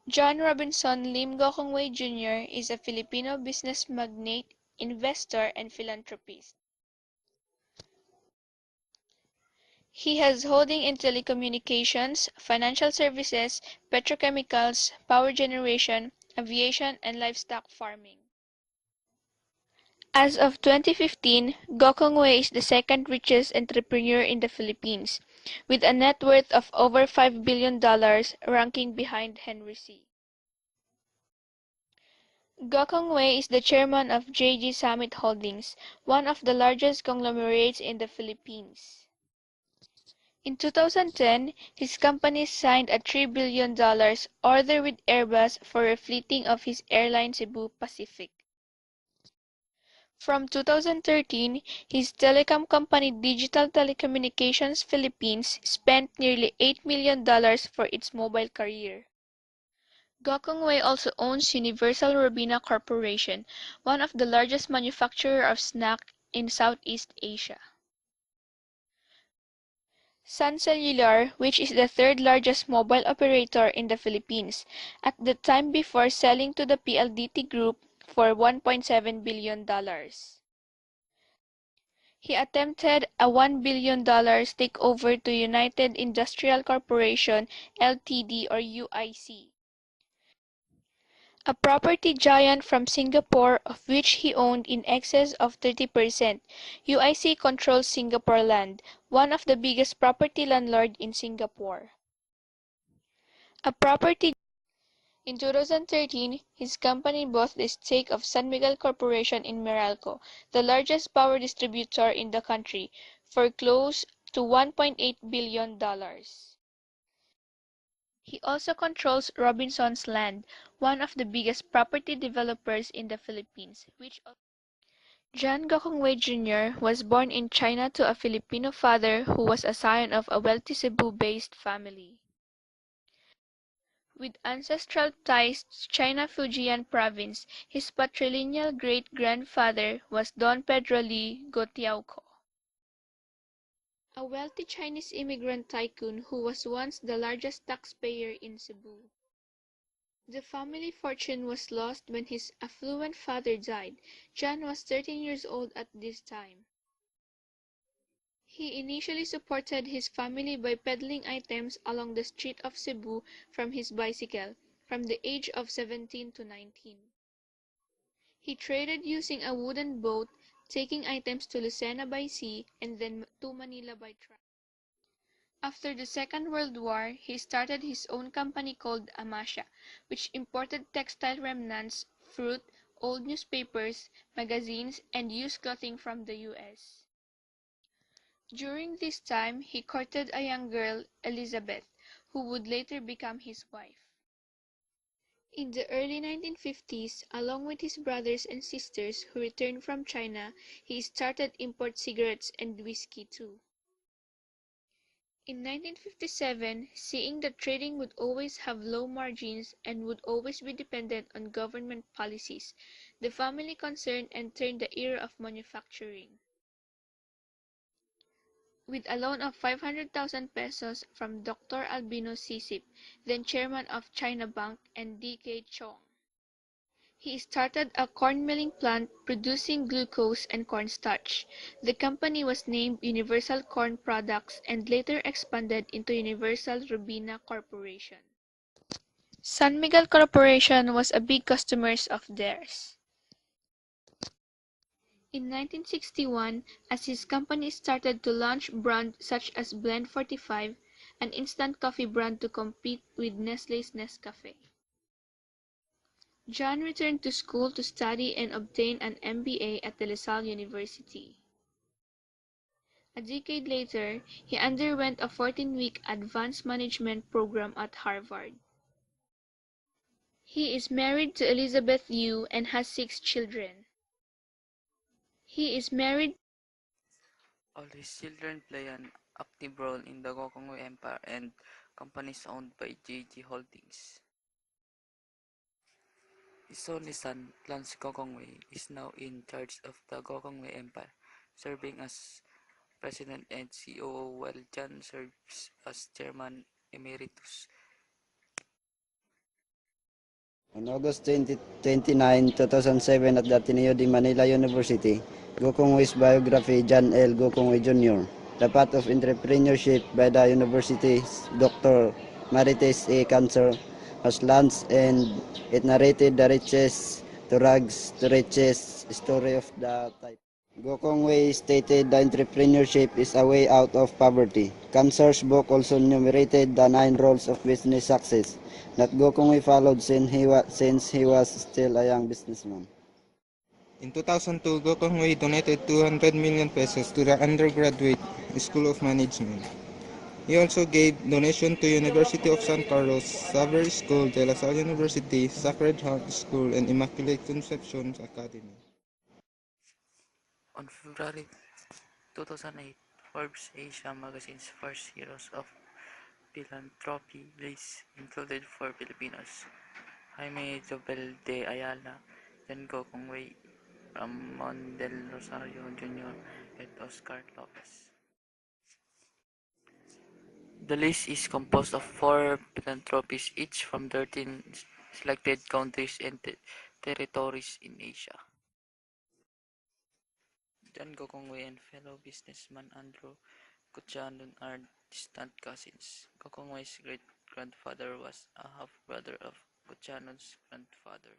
John Robinson Lim Gokongwei Jr. is a Filipino business magnate, investor, and philanthropist. He has holdings in telecommunications, financial services, petrochemicals, power generation, aviation, and livestock farming. As of 2015, Gokongwei is the second richest entrepreneur in the Philippines, with a net worth of over $5 billion, ranking behind Henry C. Gokongwei is the chairman of JG Summit Holdings, one of the largest conglomerates in the Philippines. In 2010, his company signed a $3 billion order with Airbus for refleeting of his airline Cebu Pacific. From 2013, his telecom company Digital Telecommunications Philippines spent nearly $8 million for its mobile carrier. Gokongwei also owns Universal Robina Corporation, one of the largest manufacturers of snacks in Southeast Asia. Sun Cellular, which is the third largest mobile operator in the Philippines, at the time before selling to the PLDT Group for $1.7 billion. He attempted a $1 billion takeover to United Industrial Corporation Ltd or UIC, a property giant from Singapore of which he owned in excess of 30%. UIC controls Singapore Land, one of the biggest property landlords in Singapore. A property In 2013, his company bought the stake of San Miguel Corporation in Meralco, the largest power distributor in the country, for close to $1.8 billion. He also controls Robinson's Land, one of the biggest property developers in the Philippines, John Gokongwei Jr. was born in China to a Filipino father who was a scion of a wealthy Cebu-based family. With ancestral ties to China Fujian province, his patrilineal great-grandfather was Don Pedro Lee Gotiauco, a wealthy Chinese immigrant tycoon who was once the largest taxpayer in Cebu. The family fortune was lost when his affluent father died. John was 13 years old at this time. He initially supported his family by peddling items along the street of Cebu from his bicycle, from the age of 17 to 19. He traded using a wooden boat, taking items to Lucena by sea and then to Manila by truck. After the Second World War, he started his own company called Amasya, which imported textile remnants, fruit, old newspapers, magazines, and used clothing from the U.S. During this time, he courted a young girl, Elizabeth, who would later become his wife. In the early 1950s, along with his brothers and sisters who returned from China, he started import cigarettes and whiskey too. In 1957, seeing that trading would always have low margins and would always be dependent on government policies, the family concerned entered the era of manufacturing. With a loan of 500,000 pesos from Dr. Albino Sisip, then chairman of China Bank, and D.K. Chong, he started a corn milling plant producing glucose and cornstarch. The company was named Universal Corn Products and later expanded into Universal Robina Corporation. San Miguel Corporation was a big customer of theirs. In 1961, as his company started to launch brands such as Blend 45, an instant coffee brand to compete with Nestlé's Nescafé. John returned to school to study and obtain an MBA at De La Salle University. A decade later, he underwent a 14-week advanced management program at Harvard. He is married to Elizabeth Yu and has 6 children. He is married. All his children play an active role in the Gokongwei Empire and companies owned by JG Holdings. His only son, Lance Gokongwei, is now in charge of the Gokongwei Empire, serving as president and COO while John serves as chairman emeritus. On August 29, 2007 at the Ateneo de Manila University, Gokongwei's biography, John L. Gokongwei Jr., The Path of Entrepreneurship by the University's Dr. Marites A. Cancer, has launched, and it narrated the riches to rags to riches story of the type. Gokongwei stated the entrepreneurship is a way out of poverty. Cancer's book also enumerated the 9 roles of business success that Gokongwei followed since he was still a young businessman. In 2002, Gokong Wei donated 200 million pesos to the undergraduate School of Management. He also gave donation to University of San Carlos, Xavier School, De La Salle University, Sacred Heart School, and Immaculate Conception Academy. On February 2008, Forbes Asia magazine's first Heroes of Philanthropy list included four Filipinos: Jaime Jobel de Ayala, Jan Gokongwei, Ramon del Rosario Jr., and Oscar Lopez. The list is composed of four philanthropies, each from 13 selected countries and territories in Asia. John Gokongwei and fellow businessman Andrew Gutjanon are distant cousins. Gokongwei's great-grandfather was a half-brother of Gutjanon's grandfather.